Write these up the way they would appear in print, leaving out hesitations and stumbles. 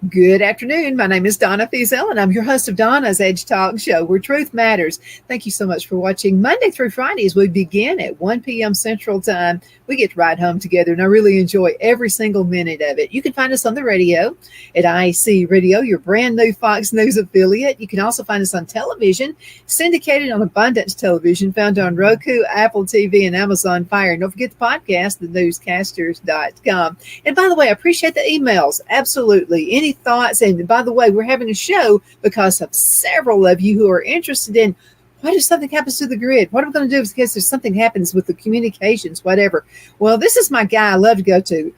Good afternoon. My name is Donna Fiesel, and I'm your host of Donna's Edge Talk Show, where truth matters. Thank you so much for watching. Monday through Fridays, we begin at 1 p.m. Central Time. We get to ride home together, and I really enjoy every single minute of it. You can find us on the radio at IAC Radio, your brand new Fox News affiliate. You can also find us on television, syndicated on Abundance Television, found on Roku, Apple TV, and Amazon Fire. And don't forget the podcast, thenewscasters.com. And by the way, I appreciate the emails. Absolutely. Any thoughts? And by the way, we're having a show because of several of you who are interested in what if something happens to the grid? What am I going to do in case there's something happens with the communications, whatever? Well, this is my guy I love to go to,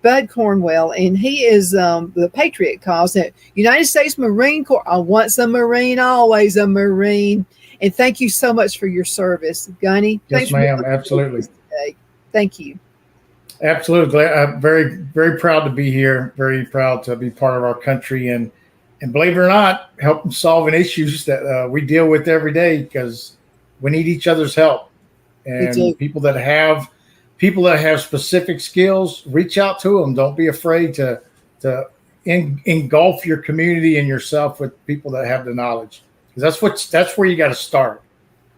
Bud Cornwell, and he is the Patriot cause it. United States Marine Corps. I once a Marine, always a Marine. And thank you so much for your service, Gunny. Yes, ma'am. Absolutely. Thank you. Absolutely. I'm very, very proud to be here. Very proud to be part of our country and believe it or not, helping solving issues that we deal with every day because we need each other's help. And people that have specific skills, reach out to them. Don't be afraid to engulf your community and yourself with people that have the knowledge. Because that's where you got to start.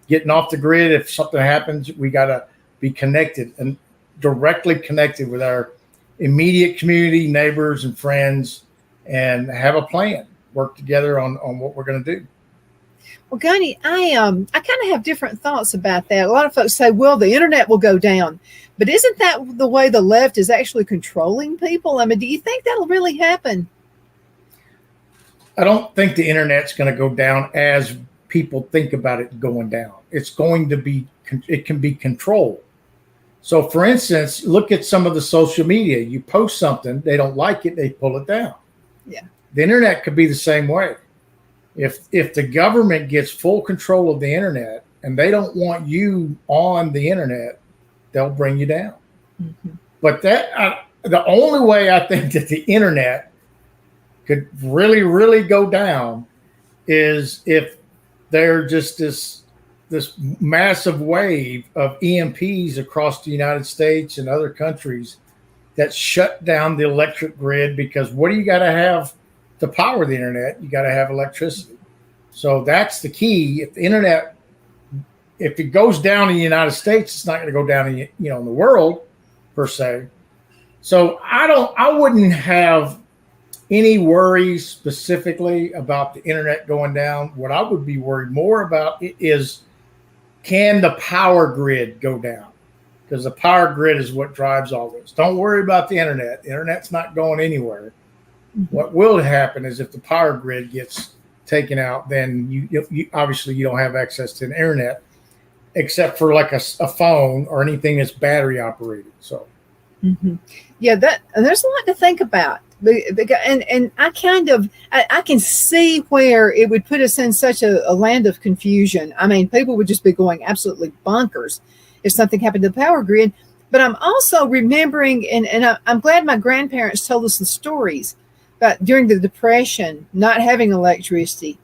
Getting off the grid. If something happens, we got to be connected and directly connected with our immediate community, neighbors, and friends, and have a plan. Work together on what we're going to do. Well, Gunny, I kind of have different thoughts about that. A lot of folks say, well, the internet will go down. But isn't that the way the left is actually controlling people? I mean, do you think that'll really happen? I don't think the internet's going to go down as people think about it going down. It can be controlled. So, for instance, look at some of the social media. You post something, they don't like it, they pull it down. Yeah. The internet could be the same way. If the government gets full control of the internet and they don't want you on the internet, they'll bring you down. Mm-hmm. But the only way I think that the internet could really, really go down is if they're just this massive wave of EMPs across the United States and other countries that shut down the electric grid, because what do you got to have to power the internet? You got to have electricity. So that's the key. If the internet, if it goes down in the United States, it's not going to go down in the world per se. So I wouldn't have any worries specifically about the internet going down. What I would be worried more about is, can the power grid go down? Because the power grid is what drives all this. Don't worry about the internet. The internet's not going anywhere. Mm-hmm. What will happen is if the power grid gets taken out, then you obviously you don't have access to the internet except for like a phone or anything that's battery operated. So, mm-hmm. Yeah, there's a lot to think about. And I can see where it would put us in such a land of confusion. I mean, people would just be going absolutely bonkers if something happened to the power grid. But I'm also remembering, and I'm glad my grandparents told us the stories about during the Depression, not having electricity.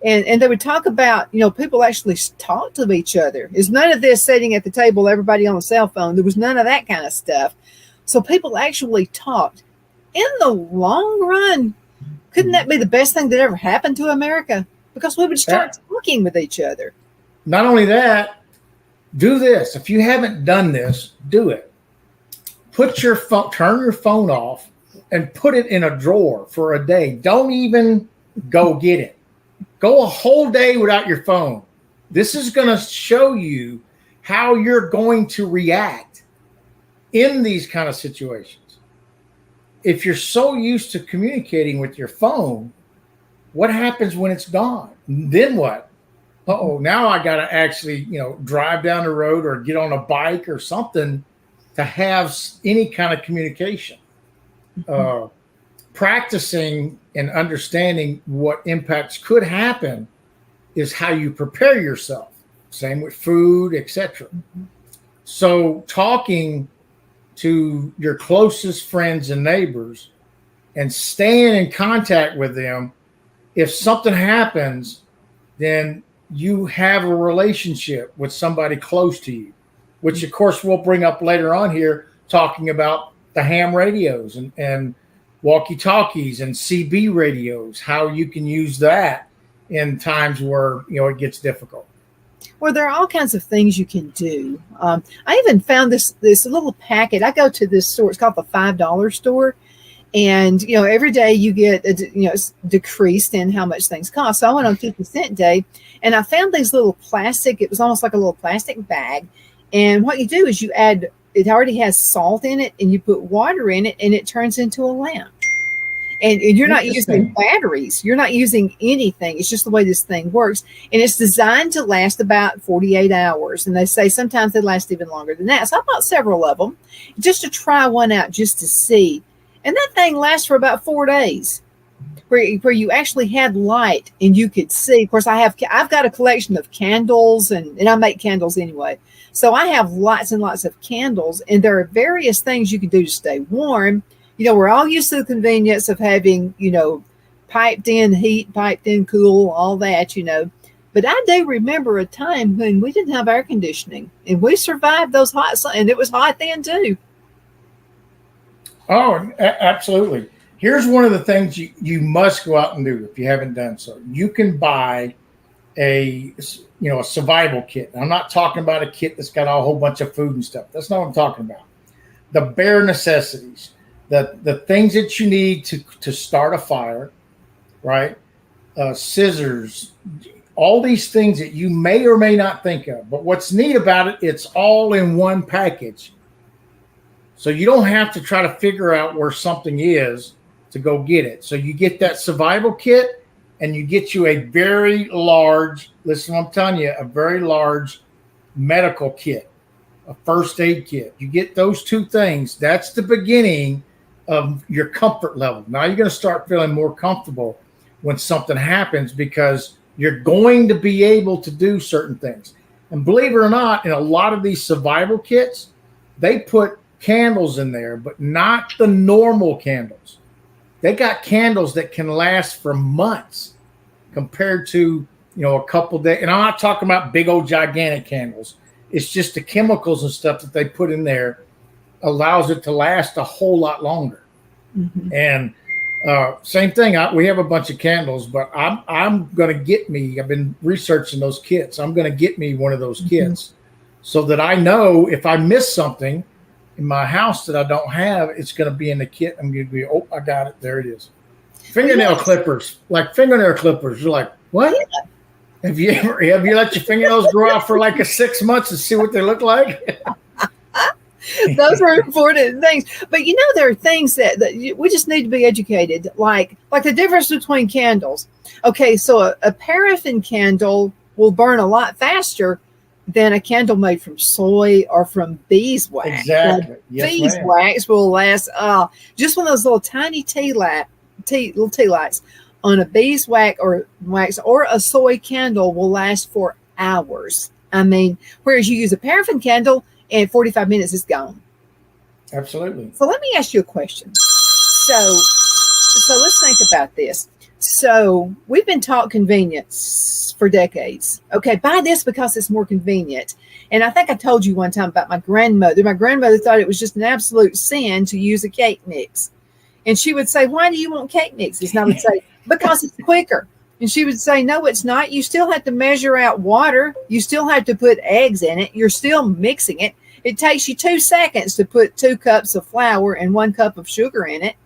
And they would talk about, people actually talk to each other. There's none of this sitting at the table, everybody on a cell phone. There was none of that kind of stuff. So people actually talked. In the long run, couldn't that be the best thing that ever happened to America? Because we would start talking with each other. Not only that, do this. If you haven't done this, do it. Turn your phone off and put it in a drawer for a day. Don't even go get it. Go a whole day without your phone. This is going to show you how you're going to react in these kind of situations. If you're so used to communicating with your phone, what happens when it's gone? Then what? Now I got to actually, drive down the road or get on a bike or something to have any kind of communication. Practicing and understanding what impacts could happen is how you prepare yourself. Same with food, etc. So talking to your closest friends and neighbors and staying in contact with them. If something happens, then you have a relationship with somebody close to you, which of course we'll bring up later on here, talking about the ham radios and walkie-talkies and CB radios, how you can use that in times where, it gets difficult. Well, there are all kinds of things you can do. I even found this little packet. I go to this store. It's called the $5 store. And, every day you get, it's decreased in how much things cost. So I went on 50-cent day and I found these little plastic, it was almost like a little plastic bag. And what you do is you add, it already has salt in it, and you put water in it, and it turns into a lamp. And you're not using batteries. You're not using anything. It's just the way this thing works. And it's designed to last about 48 hours. And they say sometimes they last even longer than that. So I bought several of them just to try one out, just to see. And that thing lasts for about 4 days, where you actually had light and you could see. Of course, I've got a collection of candles, and I make candles anyway. So I have lots and lots of candles, and there are various things you can do to stay warm. We're all used to the convenience of having, piped in heat, piped in cool, all that, But I do remember a time when we didn't have air conditioning, and we survived those and it was hot then too. Oh, absolutely. Here's one of the things you must go out and do if you haven't done so. You can buy a survival kit. I'm not talking about a kit that's got a whole bunch of food and stuff. That's not what I'm talking about. The bare necessities, the things that you need to start a fire, right? Scissors, all these things that you may or may not think of. But what's neat about it, it's all in one package. So you don't have to try to figure out where something is to go get it. So you get that survival kit, and you get you a very large, listen, I'm telling you, a very large medical kit, a first aid kit. You get those two things. That's the beginning of your comfort level. Now you're going to start feeling more comfortable when something happens, because you're going to be able to do certain things. And believe it or not, in a lot of these survival kits, they put candles in there, but not the normal candles. They got candles that can last for months compared to, a couple days. And I'm not talking about big old gigantic candles. It's just the chemicals and stuff that they put in there allows it to last a whole lot longer. Mm-hmm. And same thing. We have a bunch of candles, but I'm going to get me, I've been researching those kits. I'm going to get me one of those kits so that I know if I miss something in my house that I don't have, it's going to be in the kit. I'm going to be, I got it. There it is. Fingernail clippers, like fingernail clippers. You're like, what? Yeah. Have you let your fingernails grow out for like 6 months and see what they look like? Those are important things. But there are things that we just need to be educated, like the difference between candles. Okay, so a paraffin candle will burn a lot faster than a candle made from soy or from beeswax. Exactly. Yes, beeswax will last just one of those little tiny tea lights on a beeswax or wax or a soy candle will last for hours. I mean, whereas you use a paraffin candle, and 45 minutes is gone. Absolutely. So let me ask you a question. So let's think about this. So we've been taught convenience for decades. Okay, buy this because it's more convenient. And I think I told you one time about my grandmother. My grandmother thought it was just an absolute sin to use a cake mix. And she would say, why do you want cake mixes? And I would say, because it's quicker. And she would say, no, it's not. You still have to measure out water. You still have to put eggs in it. You're still mixing it. It takes you 2 seconds to put 2 cups of flour and 1 cup of sugar in it.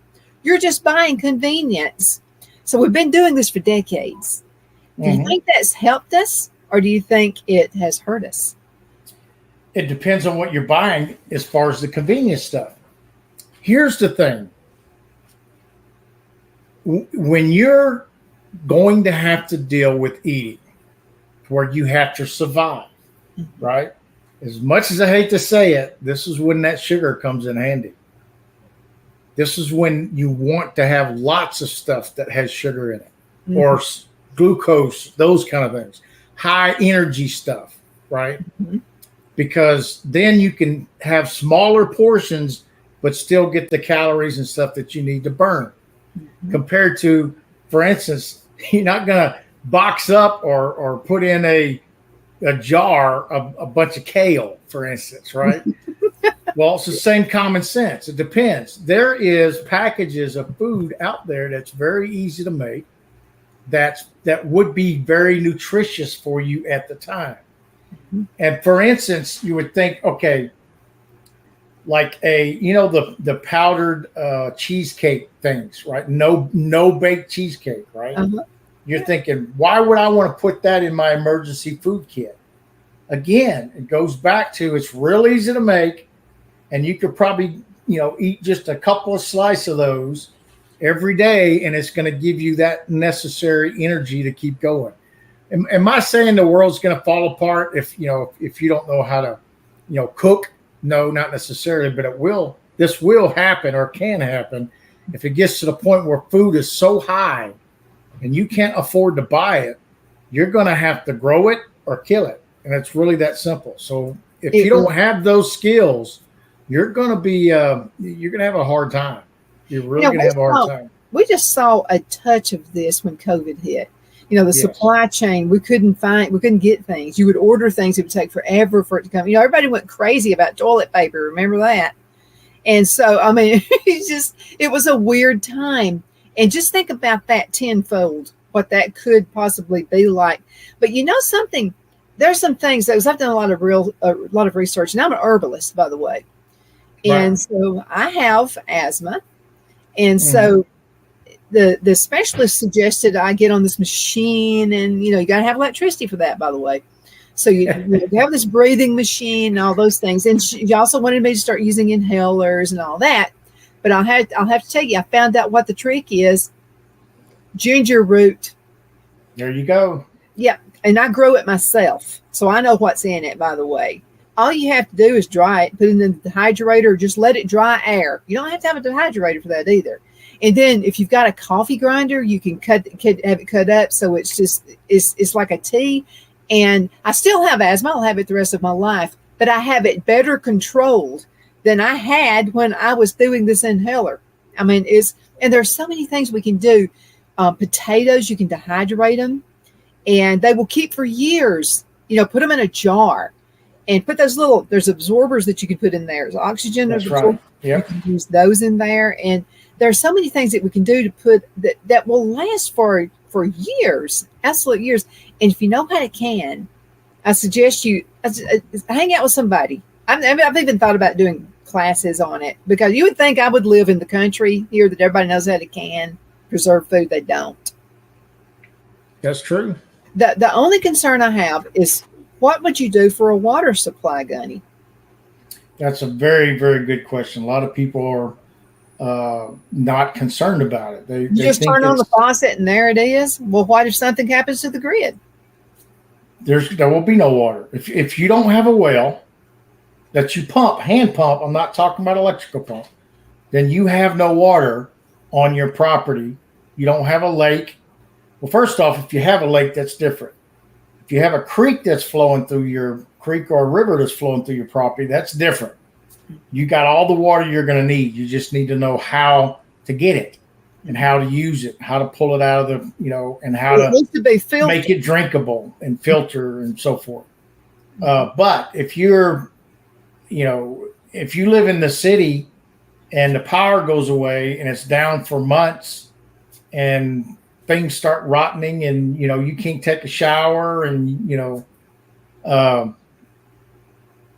You're just buying convenience. So we've been doing this for decades. Do you think that's helped us, or do you think it has hurt us? It depends on what you're buying as far as the convenience stuff. Here's the thing. When you're going to have to deal with eating, where you have to survive, right? As much as I hate to say it, this is when that sugar comes in handy. This is when you want to have lots of stuff that has sugar in it, or glucose, those kind of things, high energy stuff, right? Because then you can have smaller portions, but still get the calories and stuff that you need to burn. Compared to, for instance, you're not going to box up or put in a jar a bunch of kale, for instance, right? Well, it's the same common sense. It depends. There is packages of food out there that's very easy to make. That would be very nutritious for you at the time. Mhm. And for instance, you would think, okay, like the powdered cheesecake things, right? No baked cheesecake, right? Uh-huh. You're thinking, why would I want to put that in my emergency food kit? Again, it goes back to it's real easy to make, and you could probably eat just a couple of slices of those every day, and it's going to give you that necessary energy to keep going. Am I saying the world's going to fall apart if you don't know how to cook? No, not necessarily, but it will. This will happen or can happen if it gets to the point where food is so high and you can't afford to buy it. You're going to have to grow it or kill it, and it's really that simple. So if you don't have those skills, you're going to have a hard time. You're really going to have a hard time. We just saw a touch of this when COVID hit. The supply chain, we couldn't get things. You would order things, it would take forever for it to come. Everybody went crazy about toilet paper. Remember that? And so, I mean, it was a weird time. And just think about that tenfold, what that could possibly be like. But something, there's some things, because I've done a lot of research, and I'm an herbalist, by the way. And so I have asthma. And so the specialist suggested I get on this machine, and you got to have electricity for that, by the way. So you have this breathing machine and all those things. And she also wanted me to start using inhalers and all that. But I'll have to tell you, I found out what the trick is. Ginger root. There you go. Yeah, and I grow it myself, so I know what's in it, by the way. All you have to do is dry it, put it in the dehydrator, or just let it dry air. You don't have to have a dehydrator for that either. And then if you've got a coffee grinder, you can have it cut up so it's like a tea. And I still have asthma. I'll have it the rest of my life, but I have it better controlled than I had when I was doing this inhaler. I mean, and there's so many things we can do. Potatoes, you can dehydrate them, and they will keep for years. Put them in a jar. And put there's absorbers that you can put in there. There's oxygen. That's right. Yeah. You can use those in there. And there are so many things that we can do to put that will last for years, absolute years. And if you know how to can, I suggest you hang out with somebody. I've even thought about doing classes on it, because you would think I would live in the country here that everybody knows how to can preserve food. They don't. That's true. The only concern I have is, what would you do for a water supply, Gunny? That's a very, very good question. A lot of people are not concerned about it. They just turn on the faucet and there it is. Well, what if something happens to the grid? There will be no water. If you don't have a well that you hand pump, I'm not talking about electrical pump, then you have no water on your property. You don't have a lake. Well, first off, if you have a lake, that's different. If you have a creek that's flowing through your creek, or a river that's flowing through your property, that's different. You got all the water you're going to need. You just need to know how to get it and how to use it, how to pull it out of and how to make it drinkable and filter and so forth. But if you live in the city and the power goes away and it's down for months and things start rotting, and you can't take a shower, and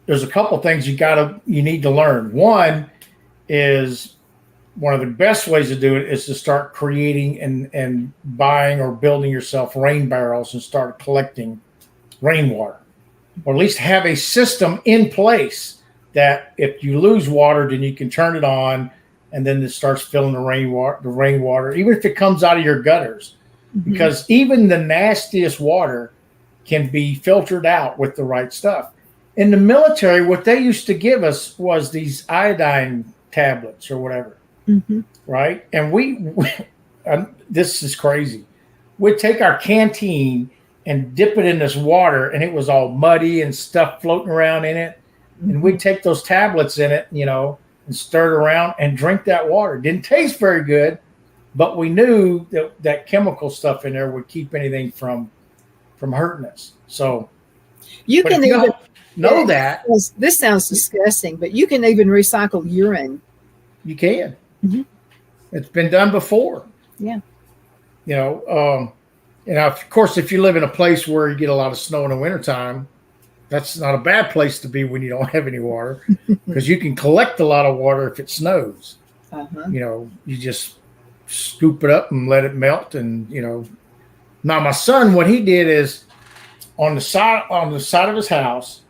there's a couple things you need to learn. One is, one of the best ways to do it is to start creating and buying or building yourself rain barrels and start collecting rainwater, or at least have a system in place that if you lose water, then you can turn it on, and then it starts filling the rainwater, even if it comes out of your gutters, because even the nastiest water can be filtered out with the right stuff. In the military, what they used to give us was these iodine tablets or whatever, right? And this is crazy. We'd take our canteen and dip it in this water, and it was all muddy and stuff floating around in it. And we'd take those tablets in it, and stir it around and drink that water. It didn't taste very good, but we knew that chemical stuff in there would keep anything from hurting us. So you can know that. This sounds disgusting, but you can even recycle urine. You can. Mm-hmm. It's been done before. Yeah. Of course, if you live in a place where you get a lot of snow in the wintertime, that's not a bad place to be when you don't have any water, because you can collect a lot of water if it snows. Uh-huh. You just scoop it up and let it melt. And, now my son, what he did is on the side of his house,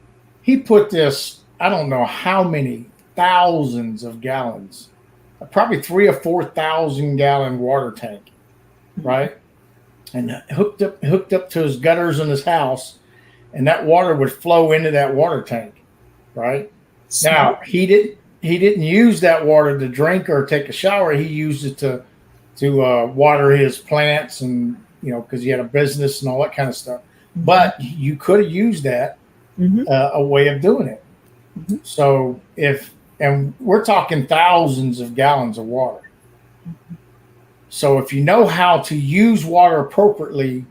he put this, I don't know how many thousands of gallons, probably 3,000 or 4,000 gallon water tank, right? And hooked up to his gutters in his house, and that water would flow into that water tank, right? Now he didn't use that water to drink or take a shower. He used it to water his plants, and because he had a business and all that kind of stuff. Mm-hmm. But you could have used that a way of doing it. Mm-hmm. So and we're talking thousands of gallons of water. Mm-hmm. So if you know how to use water appropriately,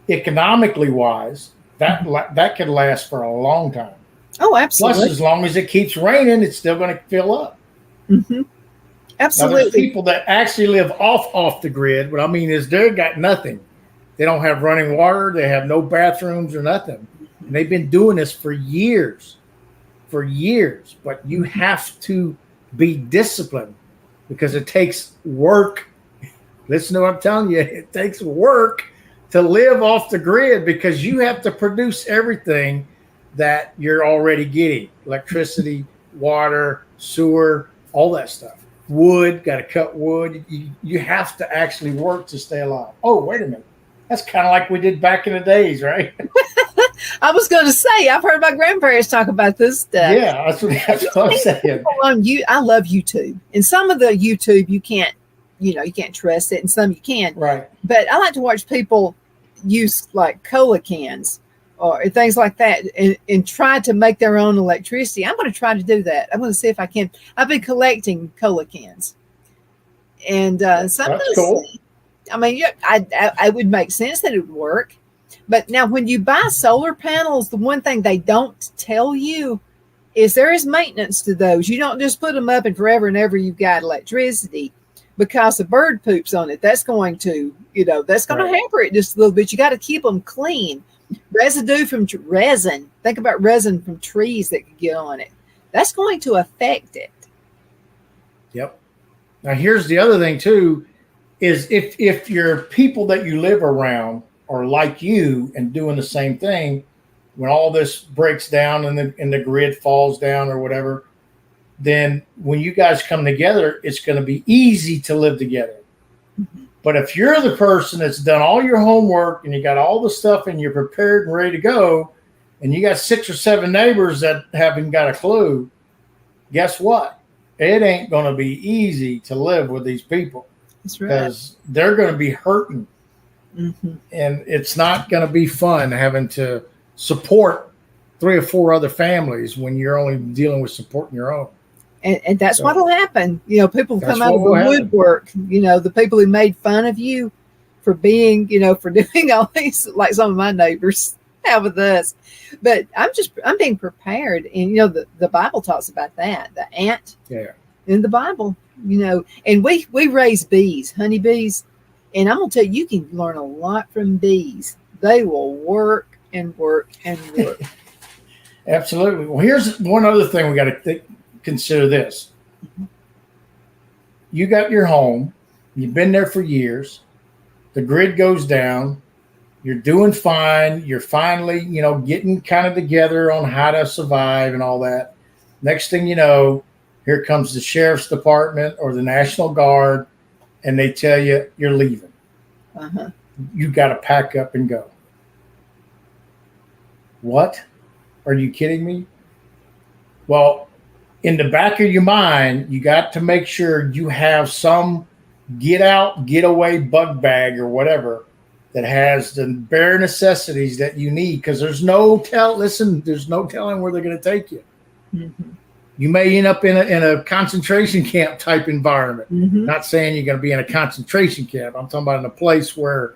economically wise, that could last for a long time. Oh, absolutely. Plus, as long as it keeps raining, it's still going to fill up. Mm-hmm. Absolutely. Now, there's people that actually live off the grid. What I mean is they got nothing. They don't have running water. They have no bathrooms or nothing. And they've been doing this for years. But you have to be disciplined, because it takes work. Listen to what I'm telling you. It takes work to live off the grid, because you have to produce everything that you're already getting: electricity, water, sewer, all that stuff. Wood, got to cut wood. You have to actually work to stay alive. Oh, wait a minute. That's kind of like we did back in the days, right? I was going to say, I've heard my grandparents talk about this stuff. Yeah, that's what I'm saying. I love YouTube. And some of the YouTube, you can't trust it, and some you can. Right. But I like to watch people use like cola cans or things like that, and try to make their own electricity. I'm going to try to do that. I'm going to see if I can. I've been collecting cola cans, and that's cool. I mean, I would make sense that it would work. But now when you buy solar panels, the one thing they don't tell you is there is maintenance to those. You don't just put them up and forever and ever you've got electricity, because the bird poops on it. That's going to, hamper it just a little bit. You got to keep them clean. Residue from resin. Think about resin from trees that could get on it. That's going to affect it. Yep. Now here's the other thing too, is if your people that you live around are like you and doing the same thing, when all this breaks down and the grid falls down or whatever, then when you guys come together, it's going to be easy to live together. Mm-hmm. But if you're the person that's done all your homework and you got all the stuff and you're prepared and ready to go, and you got 6 or 7 neighbors that haven't got a clue, guess what? It ain't going to be easy to live with these people. That's right. Because they're going to be hurting. Mm-hmm. And it's not going to be fun having to support 3 or 4 other families when you're only dealing with supporting your own. And that's what'll happen. People come out of the woodwork, the people who made fun of you for being, for doing all these, like some of my neighbors have with us. But I'm being prepared. And, the Bible talks about that, the ant in the Bible, and we raise bees, honeybees. And I'm going to tell you, you can learn a lot from bees. They will work and work and work. Absolutely. Well, here's one other thing we got to consider this. You got your home. You've been there for years. The grid goes down. You're doing fine. You're finally, getting kind of together on how to survive and all that. Next thing you know, here comes the sheriff's department or the National Guard, and they tell you you're leaving. Uh-huh. You got to pack up and go. What? Are you kidding me? Well, in the back of your mind, you got to make sure you have some get out, get away bug bag or whatever that has the bare necessities that you need, because there's no telling where they're going to take you. Mm-hmm. You may end up in a concentration camp type environment. Mm-hmm. Not saying you're going to be in a concentration camp. I'm talking about in a place where,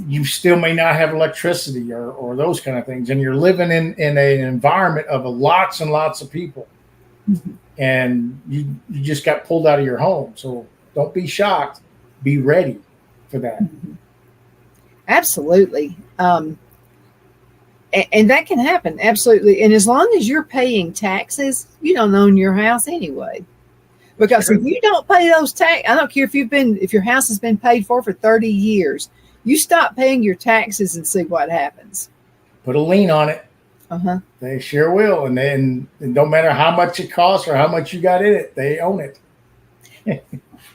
you still may not have electricity or those kind of things. And you're living in an environment of lots and lots of people. Mm-hmm. And you just got pulled out of your home. So don't be shocked. Be ready for that. Mm-hmm. Absolutely. And that can happen. Absolutely. And as long as you're paying taxes, you don't own your house anyway. Because if you don't pay those tax, I don't care if your house has been paid for 30 years, you stop paying your taxes and see what happens. Put a lien on it. Uh-huh. They sure will. And then no matter how much it costs or how much you got in it, they own it.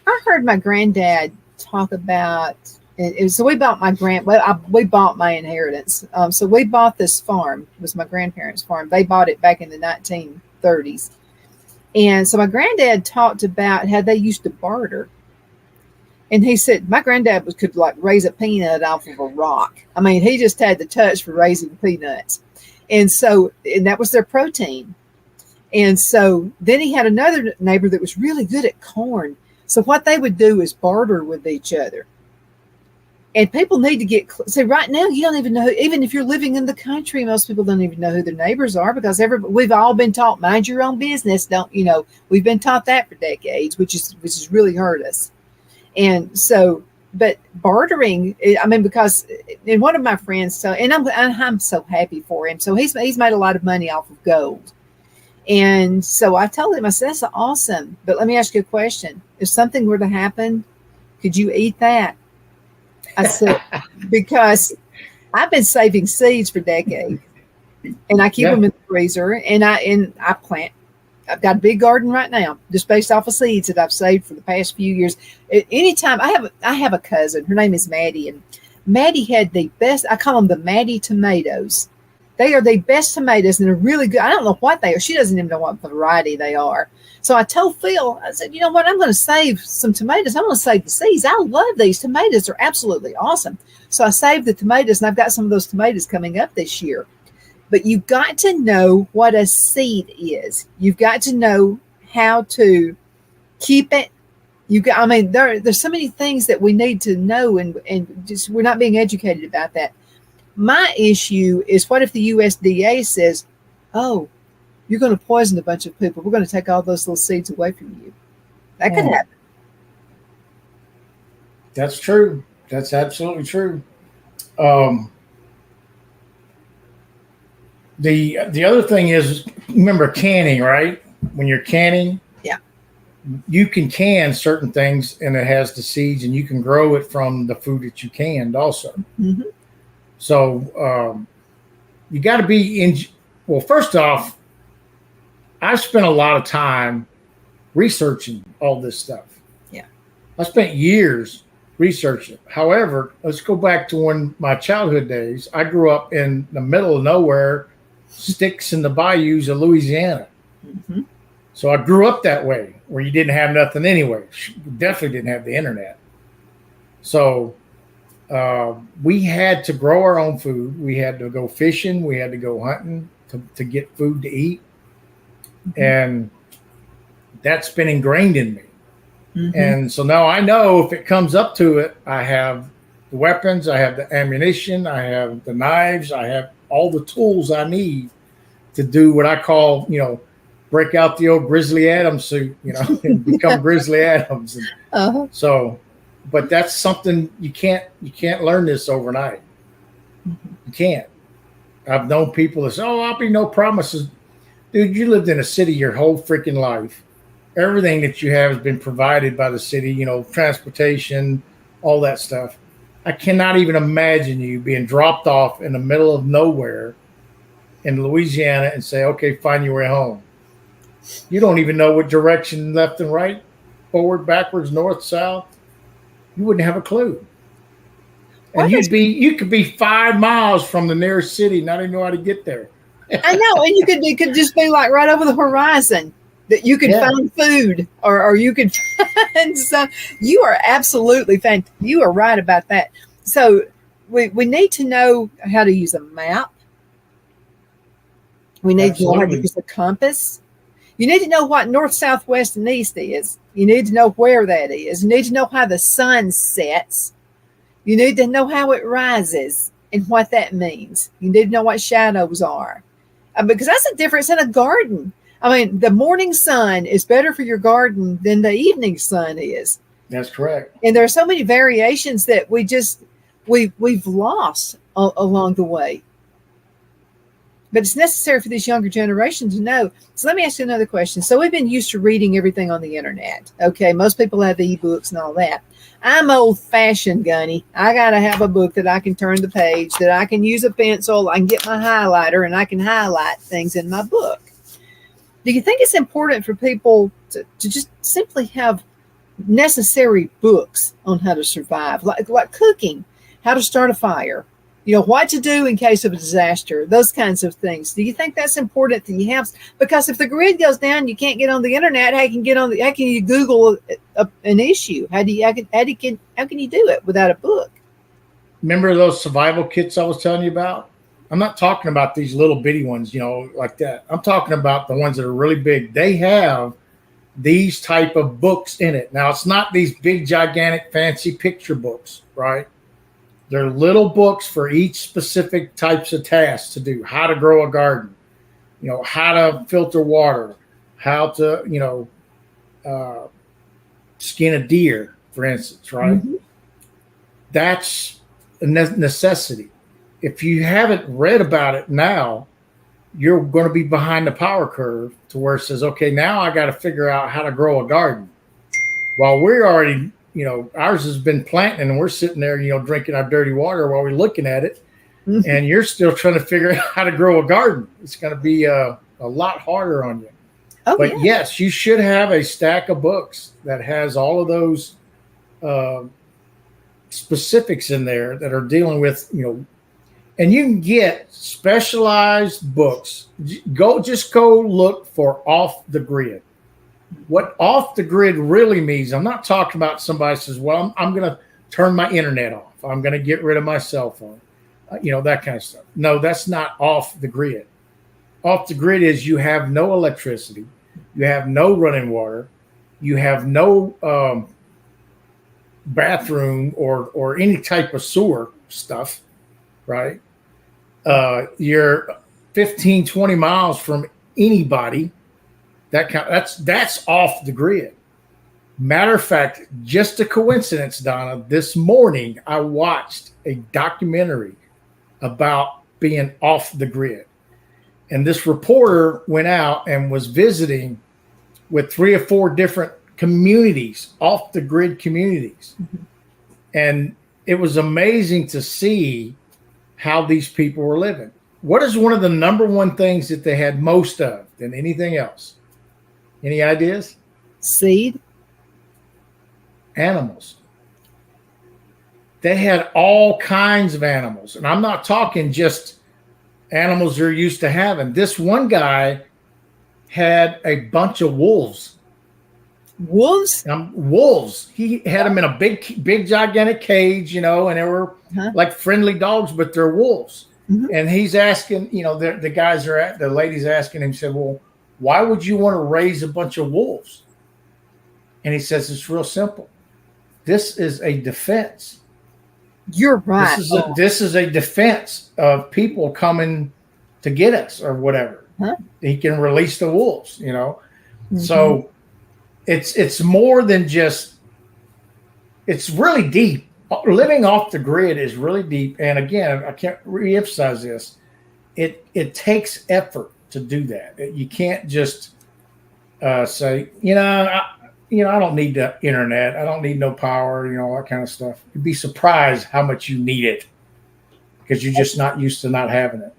I heard my granddad talk about, so we bought we bought my inheritance. So we bought this farm. It was my grandparents' farm. They bought it back in the 1930s. And so my granddad talked about how they used to barter. And he said my granddad could like raise a peanut off of a rock. I mean, he just had the touch for raising peanuts. And that was their protein. And so then he had another neighbor that was really good at corn. So what they would do is barter with each other. And people need to see right now, you don't even know, even if you're living in the country, most people don't even know who their neighbors are because we've all been taught, mind your own business. We've been taught that for decades, which has really hurt us. And so, but bartering, I mean, because and one of my friends, I'm so happy for him. So he's made a lot of money off of gold. And so I told him, I said, that's awesome. But let me ask you a question. If something were to happen, could you eat that? I said, because I've been saving seeds for decades and I keep them in the freezer and I plant. I've got a big garden right now, just based off of seeds that I've saved for the past few years. Anytime I have a cousin, her name is Maddie, and Maddie had the best, I call them the Maddie tomatoes. They are the best tomatoes and they're really good. I don't know what they are. She doesn't even know what variety they are. So I told Phil, I said, you know what? I'm going to save some tomatoes. I'm going to save the seeds. I love these tomatoes. They're absolutely awesome. So I saved the tomatoes and I've got some of those tomatoes coming up this year. But you've got to know what a seed is. You've got to know how to keep it. There's so many things that we need to know and just we're not being educated about that. My issue is what if the USDA says, oh, you're going to poison a bunch of people. We're going to take all those little seeds away from you. That could happen. That's true. That's absolutely true. The other thing is, remember canning, right? When you're canning, you can can certain things and it has the seeds and you can grow it from the food that you canned also. Mm-hmm. So you got to be well, first off, I've spent a lot of time researching all this stuff. Yeah. I spent years researching. However, let's go back to my childhood days. I grew up in the middle of nowhere, sticks in the bayous of Louisiana. Mm-hmm. So I grew up that way where you didn't have nothing anyway. You definitely didn't have the internet. So we had to grow our own food. We had to go fishing. We had to go hunting to get food to eat. Mm-hmm. And that's been ingrained in me. Mm-hmm. And so now I know if it comes up to it, I have the weapons, I have the ammunition, I have the knives, I have all the tools I need to do what I call, break out the old Grizzly Adams suit, and become Grizzly Adams. And uh-huh. So, but that's something you can't learn this overnight. Mm-hmm. You can't. I've known people that say, oh, I'll be no promises. Dude, you lived in a city your whole freaking life. Everything that you have has been provided by the city, transportation, all that stuff. I cannot even imagine you being dropped off in the middle of nowhere in Louisiana and say, okay, find your way home. You don't even know what direction, left and right, forward, backwards, north, south. You wouldn't have a clue. And you could be 5 miles from the nearest city, not even know how to get there. I know, and you could just be like right over the horizon that you could find food or you could find some. You are absolutely fantastic. You are right about that. So we need to know how to use a map. We need to know how to use a compass. You need to know what north, south, west, and east is. You need to know where that is. You need to know how the sun sets. You need to know how it rises and what that means. You need to know what shadows are. Because that's a difference in a garden. I mean, the morning sun is better for your garden than the evening sun is. That's correct. And there are so many variations that we've lost along the way. But it's necessary for this younger generation to know. So let me ask you another question. So we've been used to reading everything on the internet. Okay, most people have ebooks and all that. I'm old-fashioned, Gunny. I got to have a book that I can turn the page, that I can use a pencil, I can get my highlighter, and I can highlight things in my book. Do you think it's important for people to just simply have necessary books on how to survive, like cooking, how to start a fire, what to do in case of a disaster, those kinds of things? Do you think that's important that you have? Because if the grid goes down, you can't get on the internet. How can you Google an issue? How can you do it without a book? Remember those survival kits I was telling you about? I'm not talking about these little bitty ones, like that. I'm talking about the ones that are really big. They have these type of books in it. Now, it's not these big, gigantic, fancy picture books, right? They're little books for each specific types of tasks to do. How to grow a garden, how to filter water, how to, skin a deer, for instance, right? Mm-hmm. That's a necessity. If you haven't read about it now, you're going to be behind the power curve to where it says, okay, now I got to figure out how to grow a garden. While we're already, ours has been planting and we're sitting there, drinking our dirty water while we're looking at it. Mm-hmm. And you're still trying to figure out how to grow a garden. It's going to be a lot harder on you. Oh, but yeah. Yes, you should have a stack of books that has all of those specifics in there that are dealing with, and you can get specialized books. Just go look for off the grid. What off the grid really means, I'm not talking about somebody says, well, I'm going to turn my internet off. I'm going to get rid of my cell phone, that kind of stuff. No, that's not off the grid. Off the grid is you have no electricity. You have no running water. You have no bathroom or any type of sewer stuff, right? You're 15, 20 miles from anybody. That's off the grid. Matter of fact, just a coincidence, Donna, this morning I watched a documentary about being off the grid. And this reporter went out and was visiting with 3 or 4 different communities, off the grid communities. Mm-hmm. And it was amazing to see how these people were living. What is one of the number one things that they had most of than anything else? Any ideas? Seed. Animals. They had all kinds of animals. And I'm not talking just animals they're used to having. This one guy had a bunch of wolves. Wolves? Wolves. He had them in a big, gigantic cage, and they were like friendly dogs, but they're wolves. Mm-hmm. And he's asking, the lady's asking him, said, well, why would you want to raise a bunch of wolves? And he says, it's real simple. This is a defense. You're right. This is a defense of people coming to get us or whatever. Huh? He can release the wolves, Mm-hmm. So it's more than just, it's really deep. Living off the grid is really deep. And again, I can't reemphasize this. It takes effort to do that. You can't just say, I don't need the internet. I don't need no power, all that kind of stuff. You'd be surprised how much you need it because you're just not used to not having it.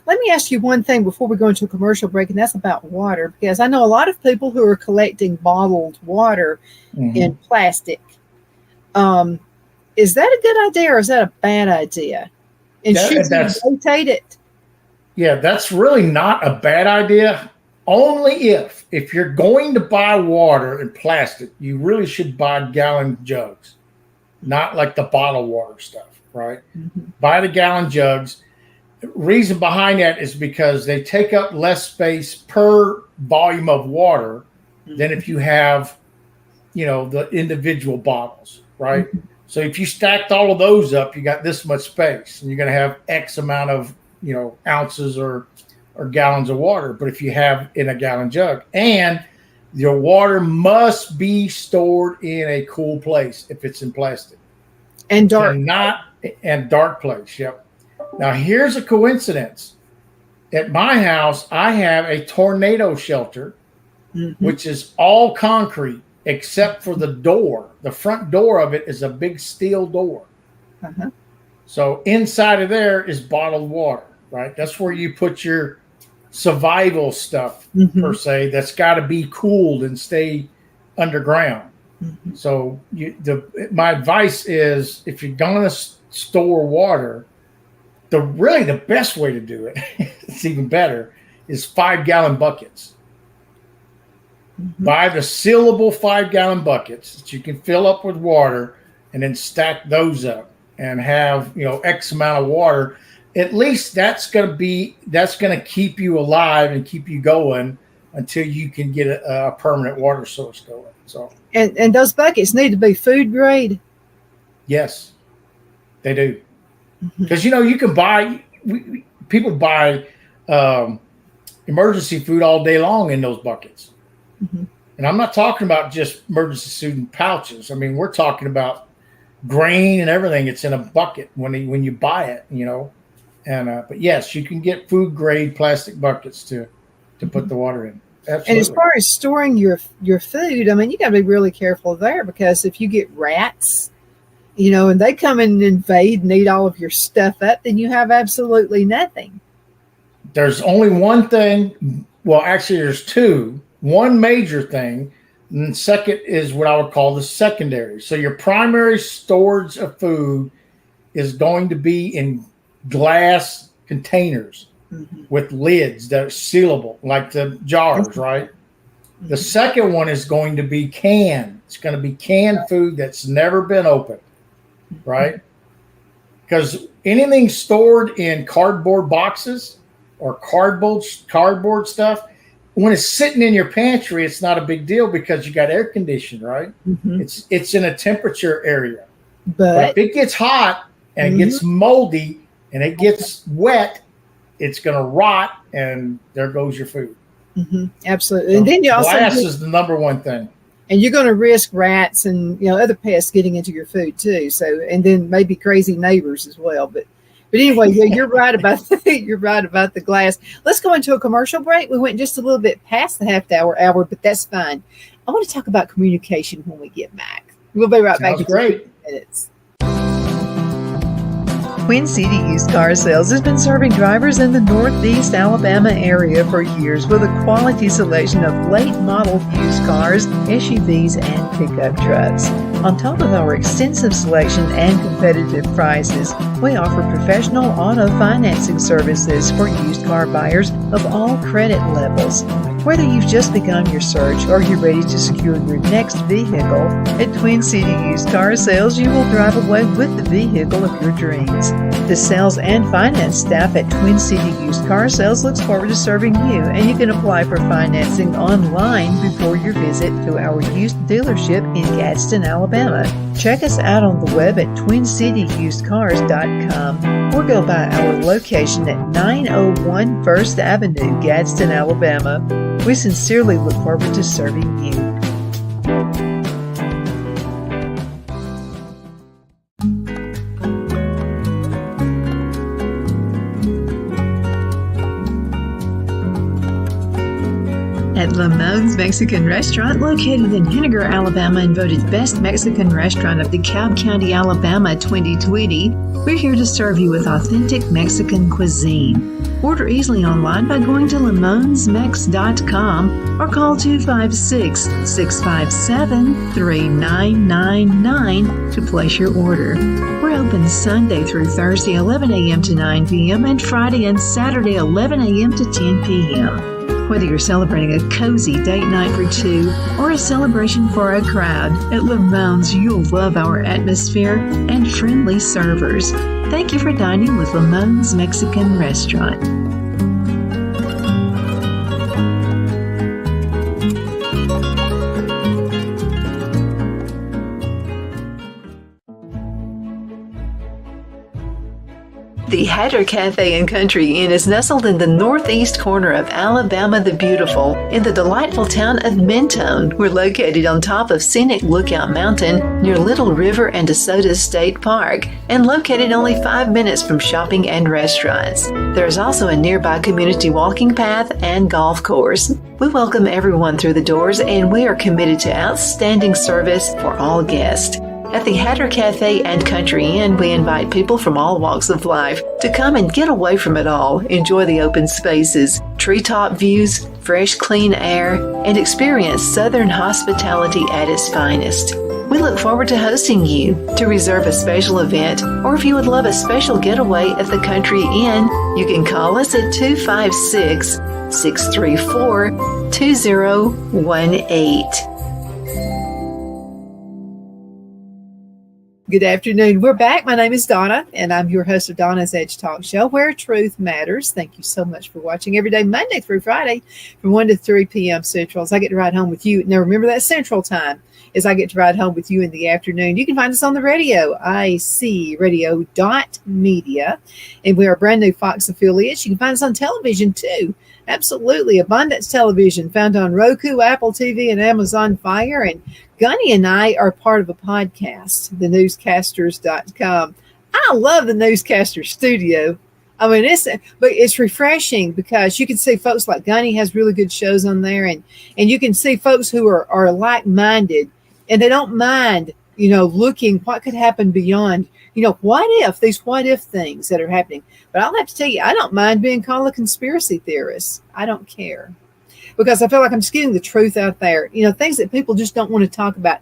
Let me ask you one thing before we go into a commercial break, and that's about water, because I know a lot of people who are collecting bottled water mm-hmm. in plastic. Is that a good idea or is that a bad idea? And should you rotate it? Yeah, that's really not a bad idea. Only if you're going to buy water in plastic, you really should buy gallon jugs, not like the bottled water stuff, right? Mm-hmm. Buy the gallon jugs. The reason behind that is because they take up less space per volume of water mm-hmm. than if you have, the individual bottles, right? Mm-hmm. So if you stacked all of those up, you got this much space, and you're going to have X amount of, ounces or gallons of water. But if you have in a gallon jug, and your water must be stored in a cool place if it's in plastic. And dark. And dark place. Yep. Now here's a coincidence. At my house, I have a tornado shelter, which is all concrete except for the door. The front door of it is a big steel door. So inside of there is bottled water, right? That's where you put your survival stuff, per se, that's got to be cooled and stay underground. So my advice is, if you're going to store water, the best way to do it, it's even better, is 5-gallon buckets. Buy the sealable 5-gallon buckets that you can fill up with water, and then stack those up and have, X amount of water. At least that's going to keep you alive and keep you going until you can get a permanent water source going. So, and those buckets need to be food grade. Yes, they do. Because, you can buy, people buy emergency food all day long in those buckets. And I'm not talking about just emergency food in pouches. I mean, we're talking about grain and everything. It's in a bucket when you buy it, And but yes, you can get food grade plastic buckets to put the water in. Absolutely. And as far as storing your food, I mean, you got to be really careful there, because if you get rats, and they come in and invade and eat all of your stuff up, then you have absolutely nothing. There's only one thing. Well, actually, there's two. One major thing, and the second is what I would call the secondary. So your primary storage of food is going to be in glass containers with lids that are sealable, like the jars, right? The second one is going to be canned. It's going to be canned food that's never been opened, right? Because anything stored in cardboard boxes or cardboard stuff, when it's sitting in your pantry, it's not a big deal because you got air conditioning, right? It's in a temperature area. But if it gets hot and it gets moldy and it gets wet, it's going to rot, and there goes your food. Absolutely. So and then you also glass is the number one thing. And you're going to risk rats and other pests getting into your food too. So, and then maybe crazy neighbors as well. But anyway, you're right about the glass. Let's go into a commercial break. We went just a little bit past the hour, but that's fine. I want to talk about communication when we get back. We'll be right back. Great. 2 minutes. Twin City Used Car Sales has been serving drivers in the Northeast Alabama area for years with a quality selection of late model used cars, SUVs, and pickup trucks. On top of our extensive selection and competitive prices, we offer professional auto financing services for used car buyers of all credit levels. Whether you've just begun your search or you're ready to secure your next vehicle, at Twin City Used Car Sales, you will drive away with the vehicle of your dreams. The sales and finance staff at Twin City Used Car Sales looks forward to serving you, and you can apply for financing online before your visit to our used dealership in Gadsden, Alabama. Check us out on the web at twincityusedcars.com or go by our location at 901 First Avenue, Gadsden, Alabama. We sincerely look forward to serving you. At Lamone's Mexican Restaurant, located in Henniger, Alabama, and voted Best Mexican Restaurant of DeKalb County, Alabama 2020, we're here to serve you with authentic Mexican cuisine. Order easily online by going to lamonsmex.com or call 256-657-3999 to place your order. We're open Sunday through Thursday, 11 a.m. to 9 p.m. and Friday and Saturday, 11 a.m. to 10 p.m. Whether you're celebrating a cozy date night for two or a celebration for a crowd, at Lamone's you'll love our atmosphere and friendly servers. Thank you for dining with Lamone's Mexican Restaurant. The Hatter Cafe and Country Inn is nestled in the northeast corner of Alabama the Beautiful in the delightful town of Mentone. We're located on top of scenic Lookout Mountain near Little River and DeSoto State Park and located only 5 minutes from shopping and restaurants. There is also a nearby community walking path and golf course. We welcome everyone through the doors and we are committed to outstanding service for all guests. At the Hatter Cafe and Country Inn, we invite people from all walks of life to come and get away from it all, enjoy the open spaces, treetop views, fresh, clean air, and experience Southern hospitality at its finest. We look forward to hosting you. To reserve a special event, or if you would love a special getaway at the Country Inn, you can call us at 256-634-2018. Good afternoon. We're back. My name is Donna, and I'm your host of Donna's Edge Talk Show, where truth matters. Thank you so much for watching every day, Monday through Friday, from 1 to 3 p.m. Central, as I get to ride home with you. Now, remember that Central time, as I get to ride home with you in the afternoon. You can find us on the radio, icradio.media, and we are brand new Fox affiliates. You can find us on television, too. Absolutely. Abundance Television, found on Roku, Apple TV, and Amazon Fire. And Gunny and I are part of a podcast, thenewscasters.com. I love the Newscaster Studio. I mean, it's refreshing because you can see folks like Gunny has really good shows on there, and you can see folks who are like-minded, and they don't mind, looking what could happen beyond, these what if things that are happening. But I'll have to tell you, I don't mind being called a conspiracy theorist. I don't care, because I feel like I'm just getting the truth out there. Things that people just don't want to talk about.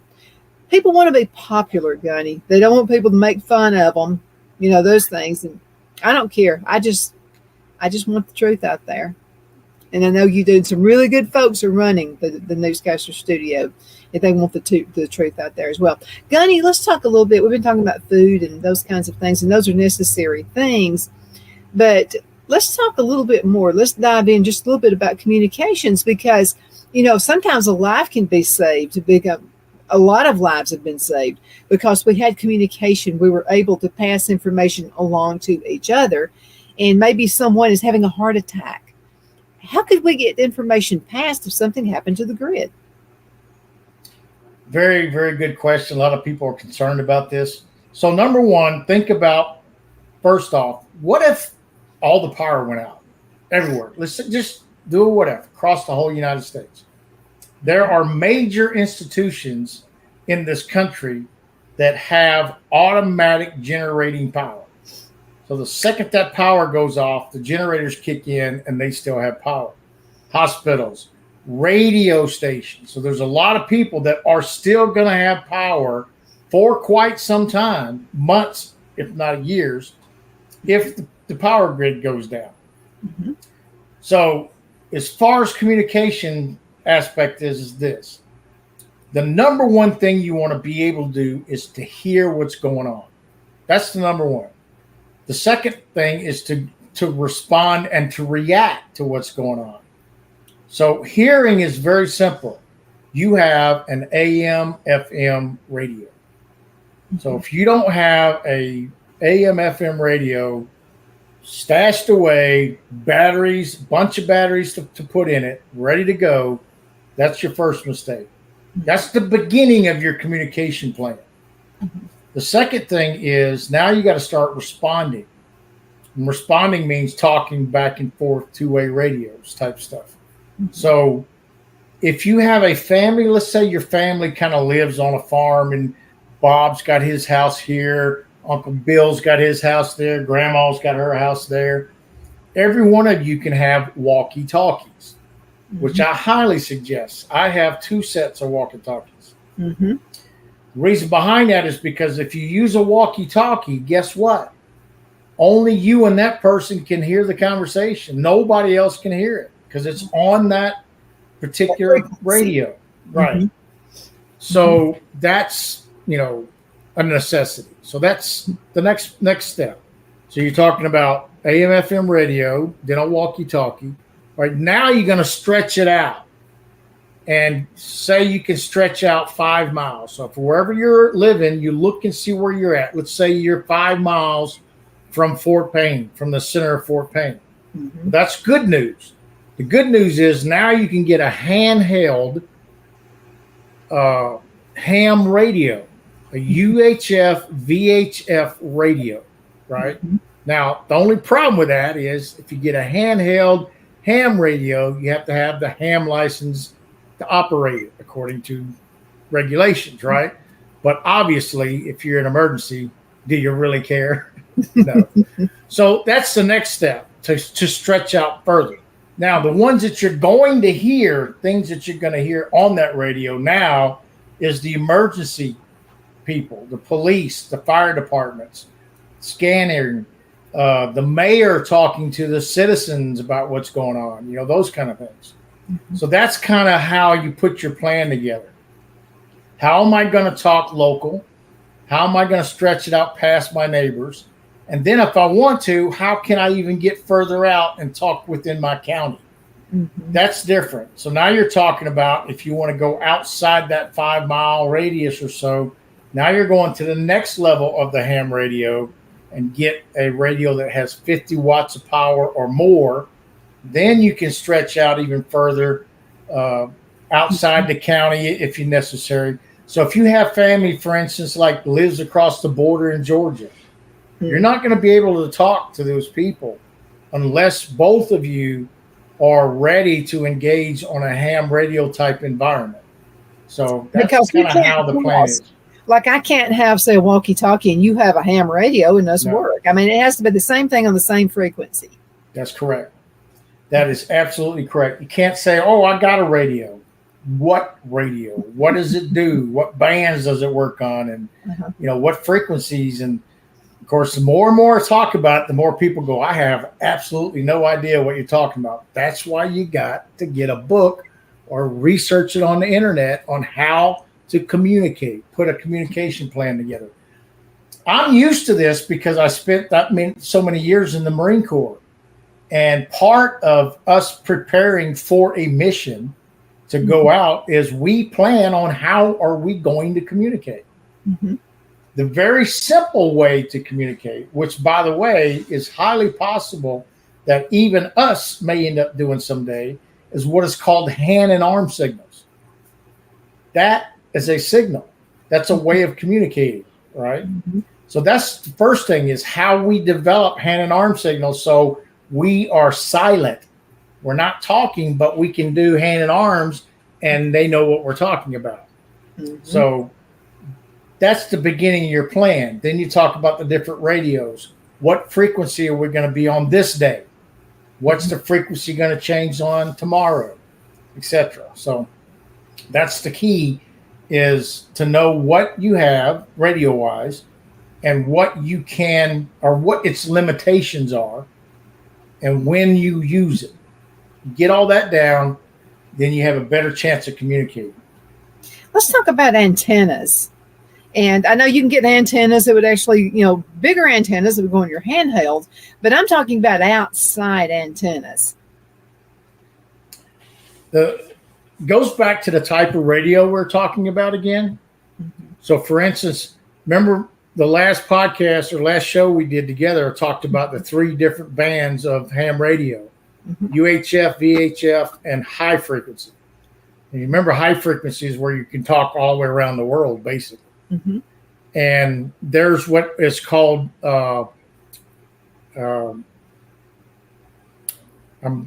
People want to be popular, Gunny. They don't want people to make fun of them, those things. And I don't care. I just want the truth out there. And I know you do. Some really good folks are running the Newscaster Studio, if they want the truth out there as well. Gunny, let's talk a little bit. We've been talking about food and those kinds of things, and those are necessary things. But let's talk a little bit more. Let's dive in just a little bit about communications, because, sometimes a life can be saved. A lot of lives have been saved because we had communication. We were able to pass information along to each other, and maybe someone is having a heart attack. How could we get information passed if something happened to the grid? Very, very good question. A lot of people are concerned about this. So number one, think about, first off, what if all the power went out everywhere? Let's just do it, whatever, across the whole United States. There are major institutions in this country that have automatic generating power. So the second that power goes off, the generators kick in and they still have power. Hospitals, radio stations. So there's a lot of people that are still going to have power for quite some time, months, if not years, if the power grid goes down. Mm-hmm. So as far as communication aspect is this. The number one thing you want to be able to do is to hear what's going on. That's the number one. The second thing is to respond and to react to what's going on. So hearing is very simple. You have an AM, FM radio. Mm-hmm. So if you don't have a AM, FM radio stashed away, batteries, bunch of batteries to put in it, ready to go, that's your first mistake. That's the beginning of your communication plan. Mm-hmm. The second thing is now you got to start responding. And responding means talking back and forth, two-way radios type stuff. Mm-hmm. So if you have a family, let's say your family kind of lives on a farm and Bob's got his house here, Uncle Bill's got his house there, Grandma's got her house there. Every one of you can have walkie-talkies, mm-hmm. which I highly suggest. I have 2 sets of walkie-talkies. Mm-hmm. The reason behind that is because if you use a walkie-talkie, guess what? Only you and that person can hear the conversation. Nobody else can hear it because it's on that particular radio. Right. Mm-hmm. So that's, a necessity. So that's the next step. So you're talking about AM, FM radio, then a walkie-talkie. Right now you're going to stretch it out. And say you can stretch out 5 miles. So for wherever you're living, you look and see where you're at. Let's say you're 5 miles from Fort Payne, from the center of Fort Payne. Mm-hmm. That's good news. The good news is now you can get a handheld ham radio, a UHF VHF radio, right? Mm-hmm. Now, the only problem with that is if you get a handheld ham radio, you have to have the ham license to operate it according to regulations, right? But obviously, if you're in an emergency, do you really care? No. So that's the next step to stretch out further. Now, the ones that you're going to hear, things that you're going to hear on that radio now is the emergency people, the police, the fire departments, scanning, the mayor talking to the citizens about what's going on, those kind of things. Mm-hmm. So that's kind of how you put your plan together. How am I going to talk local? How am I going to stretch it out past my neighbors? And then if I want to, how can I even get further out and talk within my county? Mm-hmm. That's different. So now you're talking about if you want to go outside that 5-mile radius or so, now you're going to the next level of the ham radio and get a radio that has 50 watts of power or more. Then you can stretch out even further outside the county if necessary. So if you have family, for instance, like lives across the border in Georgia, you're not going to be able to talk to those people unless both of you are ready to engage on a ham radio type environment. So that's kind of how the plan is. Like I can't have, say, a walkie-talkie and you have a ham radio and us work. I mean, it has to be the same thing on the same frequency. That's correct. That is absolutely correct. You can't say, oh, I got a radio. What radio? What does it do? What bands does it work on? And, what frequencies? And, of course, the more and more I talk about it, the more people go, I have absolutely no idea what you're talking about. That's why you got to get a book or research it on the internet on how to communicate, put a communication plan together. I'm used to this because I spent so many years in the Marine Corps. And part of us preparing for a mission to go out is we plan on how are we going to communicate. Mm-hmm. The very simple way to communicate, which, by the way, is highly possible that even us may end up doing someday, is what is called hand and arm signals. That is a signal. That's a way of communicating, right? Mm-hmm. So that's the first thing is how we develop hand and arm signals so we are silent. We're not talking, but we can do hand and arms and they know what we're talking about. Mm-hmm. So that's the beginning of your plan. Then you talk about the different radios. What frequency are we going to be on this day? What's the frequency going to change on tomorrow, etc. So that's the key, is to know what you have radio-wise and what you can, or what its limitations are, and when you use it. Get all that down, then you have a better chance of communicating. Let's talk about antennas. And I know you can get antennas that would actually, bigger antennas that would go on your handheld, but I'm talking about outside antennas. Goes back to the type of radio we're talking about again. Mm-hmm. So, for instance, remember the last podcast or last show we did together talked about the 3 different bands of ham radio, UHF, VHF, and high frequency. And you remember high frequency is where you can talk all the way around the world, basically. Mm-hmm. And there's what is called, I'm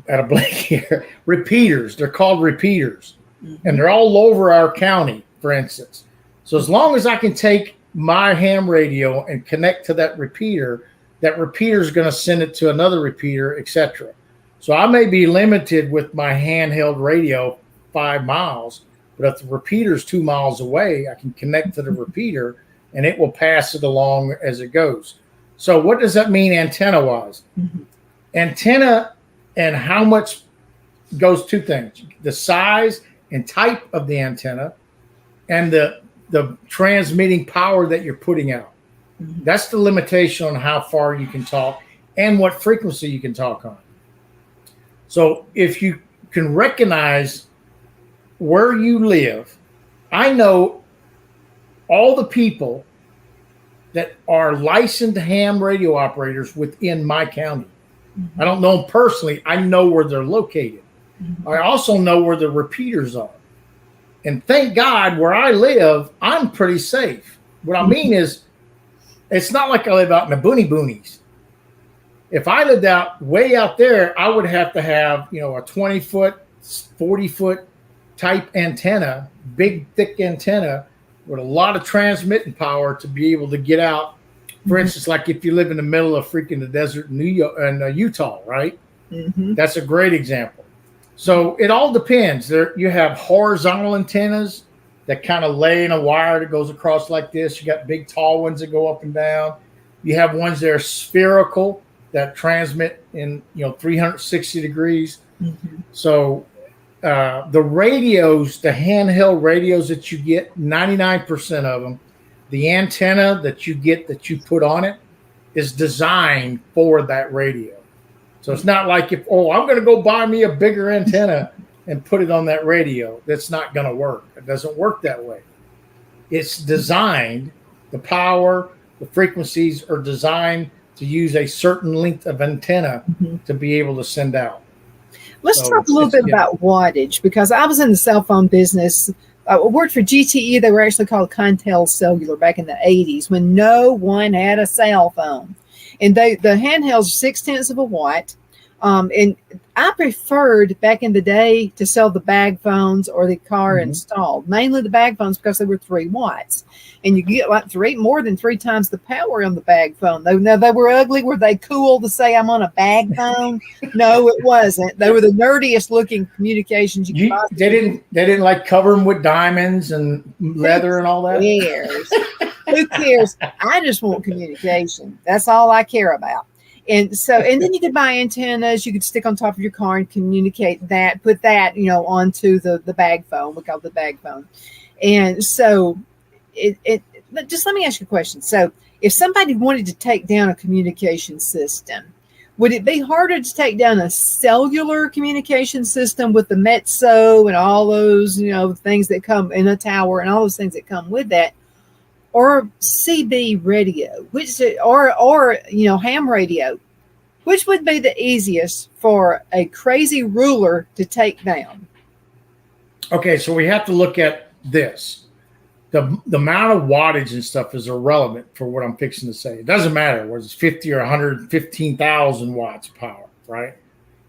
at a blank here, repeaters. They're called repeaters. Mm-hmm. And they're all over our county, for instance. So as long as I can take my ham radio and connect to that repeater is going to send it to another repeater, etc. So I may be limited with my handheld radio 5 miles, but if the repeater's 2 miles away, I can connect to the repeater and it will pass it along as it goes. So what does that mean antenna-wise? Mm-hmm. Antenna and how much goes 2 things: the size and type of the antenna and the transmitting power that you're putting out. Mm-hmm. That's the limitation on how far you can talk and what frequency you can talk on. So if you can recognize where you live, I know all the people that are licensed ham radio operators within my county. I don't know them personally. I know where they're located. I also know where the repeaters are. And thank God where I live, I'm pretty safe. What I mean is, it's not like I live out in the boonies. If I lived out way out there, I would have to have, a 20-foot, 40-foot type antenna, big, thick antenna with a lot of transmitting power to be able to get out. For instance, like if you live in the middle of freaking the desert in Utah, right? That's a great example. So it all depends. There, you have horizontal antennas that kind of lay in a wire that goes across like this. You got big, tall ones that go up and down. You have ones that are spherical that transmit in 360 degrees. So the radios, the handheld radios that you get, 99% of them, the antenna that you get that you put on it is designed for that radio. So it's not like I'm going to go buy me a bigger antenna and put it on that radio. That's not going to work. It doesn't work that way. It's designed, the power, the frequencies are designed to use a certain length of antenna to be able to send out. Let's talk a little bit about wattage, because I was in the cell phone business. I worked for GTE. They were actually called Contel Cellular back in the 80s when no one had a cell phone. And the handhelds are 0.6 of a watt. And I preferred back in the day to sell the bag phones or the car installed, mainly the bag phones because they were 3 watts. And you get like more than 3 times the power on the bag phone. Now they were ugly. Were they cool to say I'm on a bag phone? No, it wasn't. They were the nerdiest looking communications you could possibly. They didn't like cover them with diamonds and leather and all that. Who cares? I just want communication. That's all I care about. And then you could buy antennas you could stick on top of your car and communicate that, put that, onto the bag phone. We call it the bag phone. And so but just let me ask you a question. So if somebody wanted to take down a communication system, would it be harder to take down a cellular communication system with the Metso and all those, things that come in a tower and all those things that come with that? Or CB radio, or ham radio, which would be the easiest for a crazy ruler to take down? Okay, so we have to look at this. The amount of wattage and stuff is irrelevant for what I'm fixing to say. It doesn't matter whether it's 50 or 115,000 watts of power, right?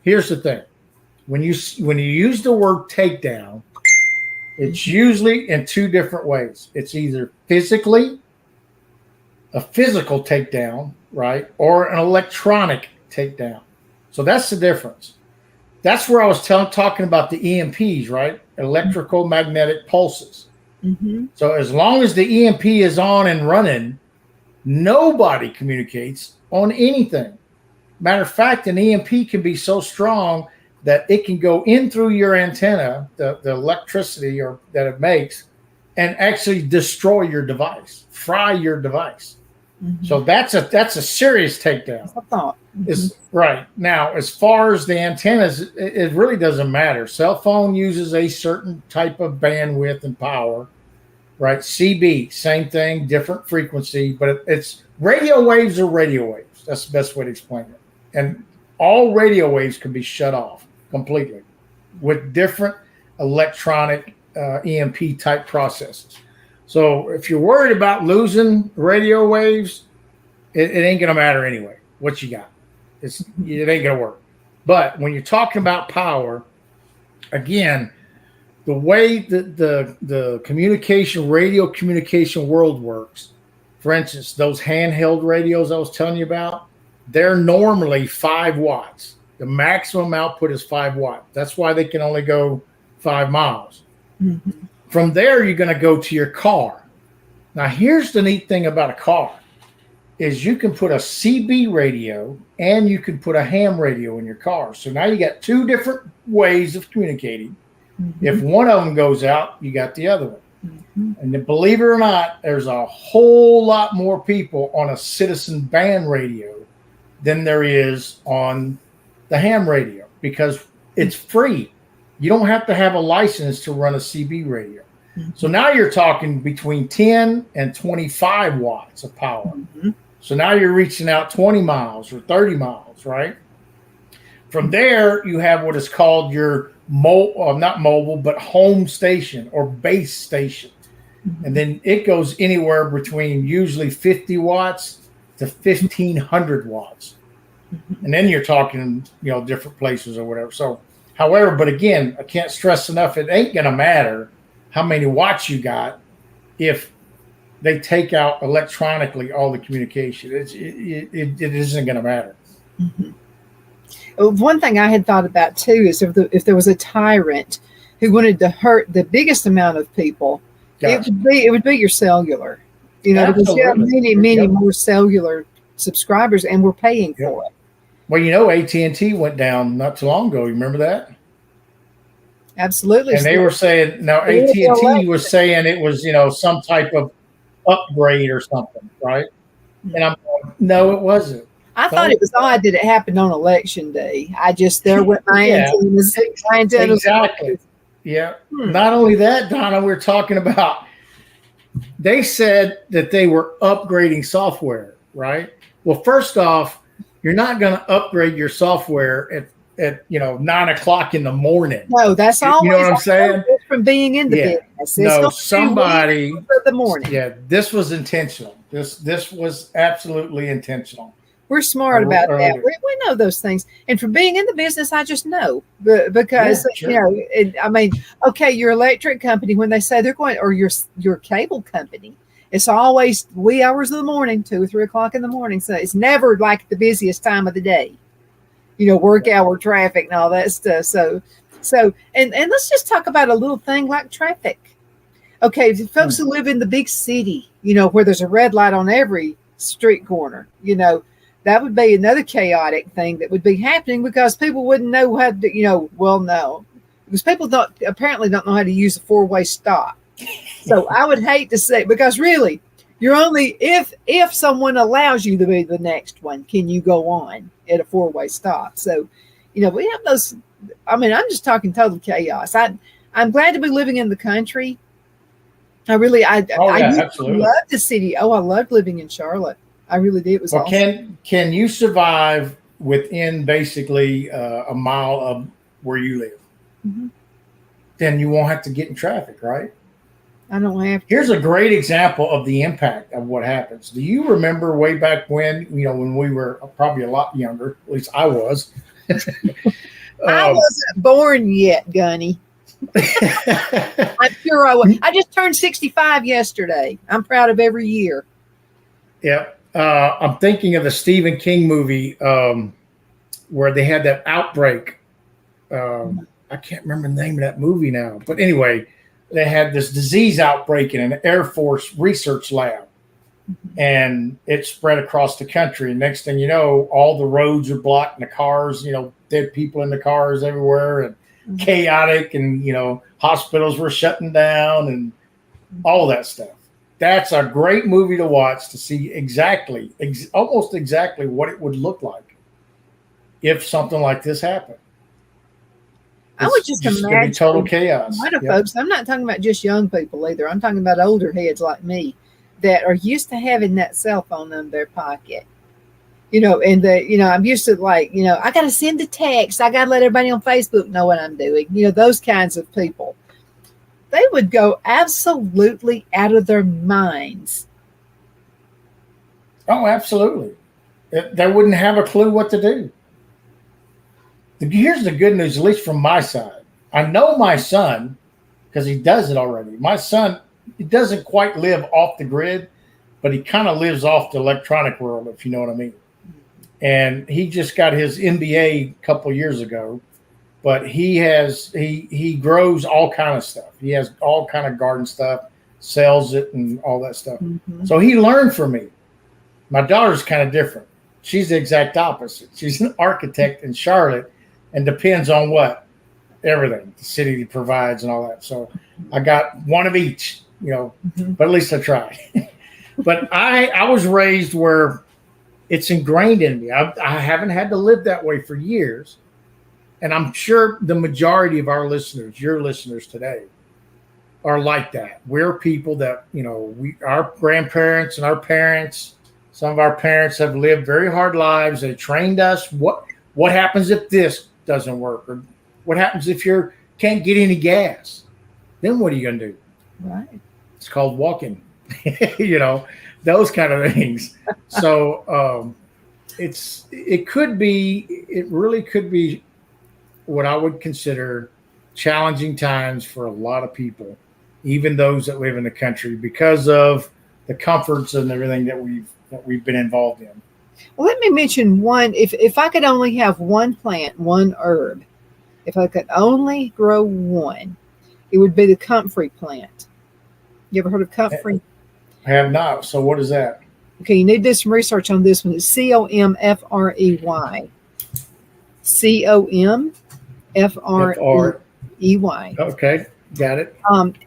Here's the thing. When you use the word takedown, it's usually in 2 different ways. It's either a physical takedown, right? Or an electronic takedown. So that's the difference. That's where I was talking about the EMPs, right? Electrical magnetic pulses. So as long as the EMP is on and running, nobody communicates on anything. Matter of fact, an EMP can be so strong that it can go in through your antenna, the electricity that it makes, and actually destroy your device, fry your device. So that's a serious takedown. I thought. It's right. Now, as far as the antennas, it really doesn't matter. Cell phone uses a certain type of bandwidth and power, right? CB, same thing, different frequency, but it's radio waves are radio waves. That's the best way to explain it. And all radio waves can be shut off completely with different electronic EMP type processes. So if you're worried about losing radio waves, it ain't going to matter anyway. What you got, it ain't going to work. But when you're talking about power, again, the way that the communication, radio communication world works, for instance, those handheld radios I was telling you about, they're normally 5 watts. The maximum output is 5 watts. That's why they can only go 5 miles. From there, you're going to go to your car. Now, here's the neat thing about a car is you can put a CB radio and you can put a ham radio in your car. So now you got 2 different ways of communicating. If one of them goes out, you got the other one. And then, believe it or not, there's a whole lot more people on a citizen band radio than there is on the ham radio because it's free. You don't have to have a license to run a CB radio. So now you're talking between 10 and 25 watts of power. Mm-hmm. So now you're reaching out 20 miles or 30 miles, right? From there, you have what is called your not mobile, but home station or base station. Mm-hmm. And then it goes anywhere between usually 50 watts to 1,500 watts. Mm-hmm. And then you're talking, different places or whatever. So, however, but again, I can't stress enough, it ain't going to matter how many watts you got if they take out electronically all the communication. It isn't going to matter. Mm-hmm. One thing I had thought about too is if there was a tyrant who wanted to hurt the biggest amount of people, Gotcha. it would be your cellular. Because you have many more cellular subscribers, and we're paying for it. Well, AT&T went down not too long ago. You remember that? Absolutely. And they were saying, now AT&T was saying it was, some type of upgrade or something, right? And I'm like, no, it wasn't. I thought it was odd that it happened on election day. There went my antennas. Exactly. Yeah. Not only that, Donna, we're talking about, they said that they were upgrading software, right? Well, first off, you're not going to upgrade your software at 9 o'clock in the morning. No, that's always, you know what I'm saying? From being in the business. No, somebody the morning. Yeah, this was intentional. This was absolutely intentional. We're smart about that. We know those things. And from being in the business, I just know because, okay, your electric company, when they say they're going, or your cable company, it's always wee hours of the morning, 2 or 3 o'clock in the morning. So it's never like the busiest time of the day, work hour traffic and all that stuff. So, and let's just talk about a little thing like traffic. Okay, folks who live in the big city, where there's a red light on every street corner, that would be another chaotic thing that would be happening because people wouldn't know how to, no, because people apparently don't know how to use a four-way stop. So I would hate to say, because really, you're only, if someone allows you to be the next one, can you go on at a four-way stop? So, we have those, I'm just talking total chaos. I'm glad to be living in the country. I absolutely love the city. I loved living in Charlotte. I really did. It was awesome. Can you survive within basically a mile of where you live? Mm-hmm. Then you won't have to get in traffic, right? I don't have to. Here's a great example of the impact of what happens. Do you remember way back when, when we were probably a lot younger, at least I was. I wasn't born yet, Gunny. I'm sure I was. I just turned 65 yesterday. I'm proud of every year. Yeah. I'm thinking of the Stephen King movie where they had that outbreak. I can't remember the name of that movie now. But anyway, they had this disease outbreak in an Air Force research lab. And it spread across the country. And next thing you know, all the roads are blocked and the cars, dead people in the cars everywhere and chaotic. And, hospitals were shutting down and all of that stuff. That's a great movie to watch to see almost exactly what it would look like if something like this happened. I would just imagine total chaos. A lot of folks, I'm not talking about just young people either. I'm talking about older heads like me that are used to having that cell phone in their pocket. And I'm used to I got to send a text. I got to let everybody on Facebook know what I'm doing. Those kinds of people. They would go absolutely out of their minds. Oh, absolutely. They wouldn't have a clue what to do. Here's the good news, at least from my side. I know my son, because he does it already. My son, he doesn't quite live off the grid, but he kind of lives off the electronic world, if you know what I mean. And he just got his MBA a couple years ago. But he grows all kind of stuff. He has all kind of garden stuff, sells it and all that stuff. Mm-hmm. So he learned from me. My daughter's kind of different. She's the exact opposite. She's an architect in Charlotte and depends on what? Everything the city provides and all that. So I got one of each, but at least I try. But I was raised where it's ingrained in me. I haven't had to live that way for years. And I'm sure the majority of our listeners, your listeners today, are like that. We're people that, our grandparents and our parents, some of our parents have lived very hard lives. They trained us. What happens if this doesn't work? Or what happens if you can't get any gas? Then what are you going to do? Right. It's called walking, those kind of things. So it really could be what I would consider challenging times for a lot of people, even those that live in the country, because of the comforts and everything that we've been involved in. Well, let me mention one. If I could only have one plant, one herb, if I could only grow one, it would be the comfrey plant. You ever heard of comfrey? I have not. So what is that? Okay, you need to do some research on this one. It's COMFREY. COMFREY. Okay, got it.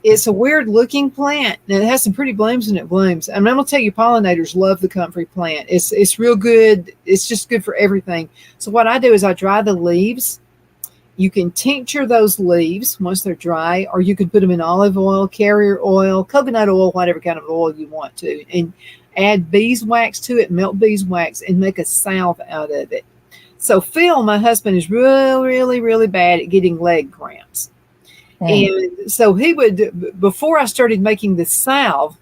It's a weird looking plant. Now, it has some pretty blooms when it blooms. I mean, I'm going to tell you, pollinators love the comfrey plant. It's real good. It's just good for everything. So what I do is I dry the leaves. You can tincture those leaves once they're dry, or you can put them in olive oil, carrier oil, coconut oil, whatever kind of oil you want to, and add beeswax to it, melt beeswax, and make a salve out of it. So Phil, my husband, is really, really, really bad at getting leg cramps. And so he would, before I started making the salve,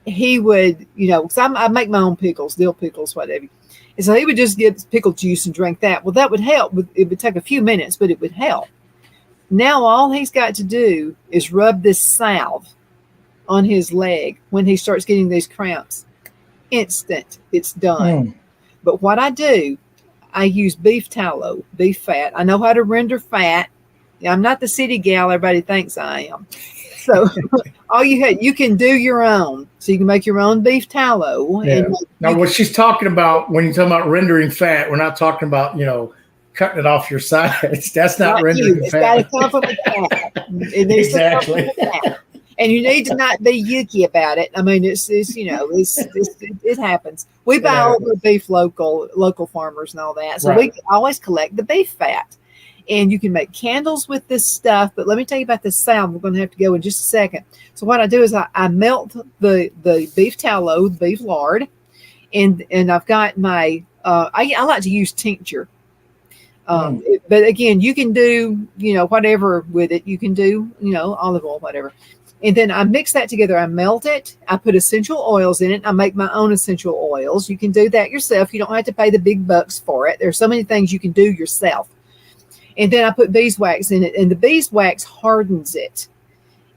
he would, because I make my own pickles, dill pickles, whatever. And so he would just get pickle juice and drink that. Well, that would help. It would take a few minutes, but it would help. Now all he's got to do is rub this salve on his leg when he starts getting these cramps. Instant, it's done. But what I do, I use beef tallow, beef fat. I know how to render fat. I'm not the city gal everybody thinks I am. So you can do your own. So you can make your own beef tallow. Yeah. Now, what she's talking about when you're talking about rendering fat, we're not talking about, cutting it off your sides. That's not rendering fat. It's got to come from the fat. It needs Exactly. to come from the fat. And you need to not be yucky about it. I mean, it happens. We buy all the beef local farmers and all that. So we always collect the beef fat. And you can make candles with this stuff. But let me tell you about this salve. We're going to have to go in just a second. So what I do is I melt the beef tallow, the beef lard, and I've got my I like to use tincture. But again, you can do whatever with it. You can do olive oil, whatever. And then I mix that together. I melt it. I put essential oils in it. I make my own essential oils. You can do that yourself. You don't have to pay the big bucks for it. There's so many things you can do yourself. And then I put beeswax in it, and the beeswax hardens it.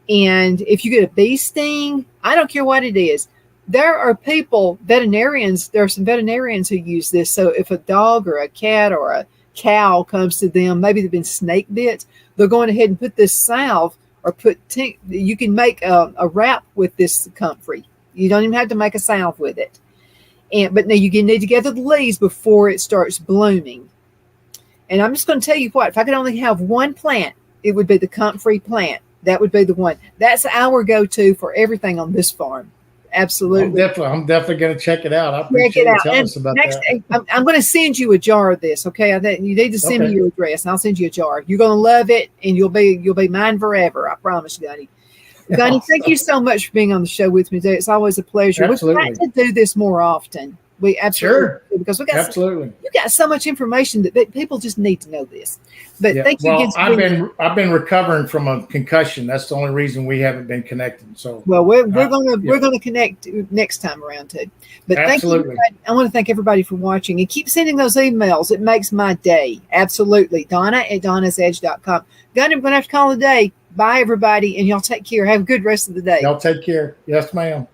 And if you get a bee sting, I don't care what it is. There are veterinarians, there are some veterinarians who use this. So if a dog or a cat or a cow comes to them, maybe they've been snake bit, they're going ahead and put this salve or you can make a wrap with this comfrey. You don't even have to make a salve with it. But now you need to gather the leaves before it starts blooming. And I'm just going to tell you what, if I could only have one plant, it would be the comfrey plant. That would be the one. That's our go-to for everything on this farm. Absolutely. I'm definitely going to check it out. I appreciate you telling us about that. I'm going to send you a jar of this. Okay. You need to send me your address and I'll send you a jar. You're going to love it and you'll be mine forever. I promise, Gunny. Gunny, thank you so much for being on the show with me today. It's always a pleasure. Absolutely. We've got to do this more often. We absolutely do, because you got so much information that people just need to know this. But thank you again. I've been recovering from a concussion. That's the only reason we haven't been connected. So we're gonna connect next time around too. But absolutely. Thank you. I want to thank everybody for watching and keep sending those emails. It makes my day. Absolutely. Donna@donnasedge.com. Gunny, we're gonna have to call it a day. Bye everybody, and y'all take care. Have a good rest of the day. Y'all take care. Yes, ma'am.